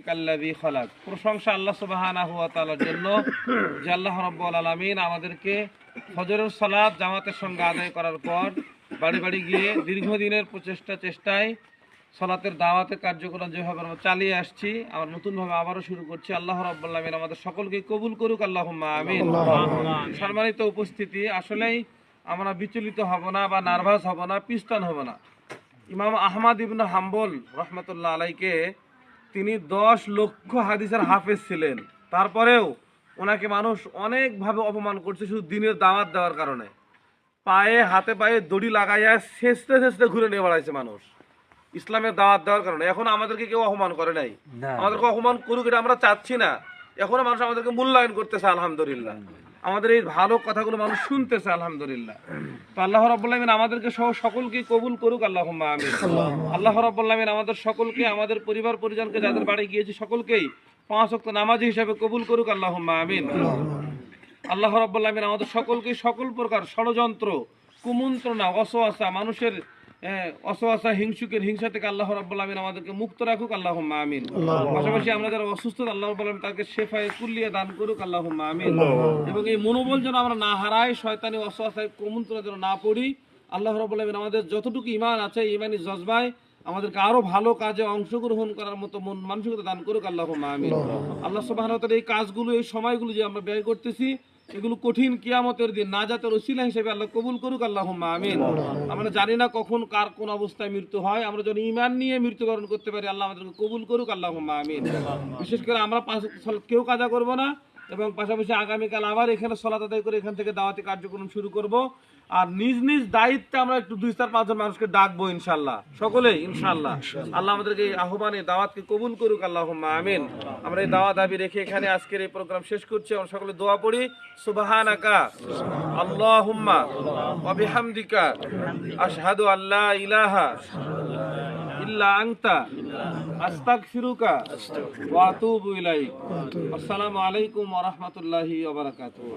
রাব্বিকাল্লাযী খালাক। প্রশংসা আল্লাহ সুবহানাহু ওয়া তাআলার জন্য যে আল্লাহ রাব্বুল আলামিন আমাদেরকে ফজরের সালাত জামাতের সঙ্গে আদায় করার পর বাড়ি বাড়ি গিয়ে দীর্ঘদিনের চেষ্টায় সালাতের দাওয়াতের কার্যক্রম যেভাবে আমরা চালিয়ে আসছি, আমরা নতুনভাবে আবারও শুরু করছি। আল্লাহ রাব্বুল আলামিন আমাদের সকলকে কবুল করুক, আল্লাহুম্মা আমিন। সম্মানিত উপস্থিতি, আসলেই আমরা বিচলিত হব না বা নার্ভাস হব না, পিস্তন হব না। ইমাম আহমদ ইবনে হাম্বল রহমতুল্লাহ আলাইকে তিনি 10 লক্ষ হাদিসের হাফেজ ছিলেন, তারপরেও ওনাকে মানুষ অনেকভাবে অপমান করছে শুধু দিনের দাওয়াত দেওয়ার কারণে। হাতে পায়ে দড়ি লাগাইয়া ছেঁচতে ঘুরে নিয়ে বেড়াইছে মানুষ ইসলামের দাওয়াত দেওয়ার কারণে। এখন আমাদেরকে কেউ অপমান করে নাই, আমাদেরকে অপমান করুক এটা আমরা চাচ্ছি না। এখনো মানুষ আমাদেরকে মূল্যায়ন করতেছে, আলহামদুলিল্লাহ। আমাদের এই ভালো কথাগুলো মানুষ শুনতেছে, আলহামদুলিল্লাহ। তো আল্লাহ রাব্বুল আলামিন আমাদেরকে সহ সকলকে কবুল করুক, আল্লাহুম্মা আমিন। আল্লাহ রাব্বুল আলামিন আমাদের সকলকে, আমাদের পরিবার পরিজনকে, যাদের বাড়ি গিয়েছি সকলকেই 5 ওয়াক্ত নামাজি হিসাবে কবুল করুক, আল্লাহুম্মা আমিন। আল্লাহ রাব্বুল আলামিন আমাদের সকলকে সকল প্রকার ষড়যন্ত্র, কুমন্ত্রণা, অসওয়াসা, মানুষের অসওয়াসা, হিংসা থেকে আল্লাহ রাব্বুল আলামিন আমাদেরকে মুক্ত রাখুক, আল্লাহুম্মা আমিন। পাশাপাশি আমরা যারা অসুস্থ, আল্লাহ রাব্বুল আলামিন তাকে শেফায়ে কুল্লিয়া দান করুক, আল্লাহুম্মা আমিন। এবং এই মনোবল যেন আমরা না হারাই, শয়তানি অসওয়াসায় কুমন্ত্রণা যেন না পড়ি। আল্লাহ রাব্বুল আলামিন আমাদের যতটুকু ঈমান আছে, ঈমানি জজবায় আমাদেরকে আরো ভালো কাজে অংশগ্রহণ করার মতো মন মানসিকতা দান করুক, আল্লাহুম্মা আমিন। আল্লাহ সুবহানাহু ওয়া তাআলা এই কাজগুলো, এই সময়গুলো যে আমরা ব্যয় করতেছি, এগুলো কঠিন কিয়ামতের দিন নাজাতের ওসিলা হিসেবে আল্লাহ কবুল করুক, আল্লাহুম্মা আমিন। আমরা জানি না কখন কার কোন অবস্থায় মৃত্যু হয়, আমরা যেন ঈমান নিয়ে মৃত্যুবরণ করতে পারি, আল্লাহ আমাদেরকে কবুল করুক, আল্লাহুম্মা আমিন। বিশেষ করে আমরা কেউ কাজা করব না, এবং পাশাপাশি আগামীকাল আবার এখানে সালাত আদায় করে এখান থেকে দাওয়াতি কার্যক্রম শুরু করব। আর নিজ নিজ দায়িত্বে আমরা একটু 2-4-5 জন মানুষকে ডাকবো ইনশাআল্লাহ, সকলেই ইনশাআল্লাহ। আল্লাহ আমাদেরকে এই আহ্বানে দাওয়াতকে কবুল করুক, আল্লাহুম্মা আমিন। আমরা এই দাওয়াত দাবি রেখে এখানে আজকের এই প্রোগ্রাম শেষ করছি। আমরা সকলে দোয়া পড়ি। সুবহানাকা আল্লাহুম্মা ওয়া বিহামদিকা আশহাদু আল্লা ইলাহা ইল্লা আনতা আস্তাগফিরুকা ওয়া আতুবু ইলাইক। আসসালামু আলাইকুম ওয়া রাহমাতুল্লাহি ওয়া বারাকাতুহু।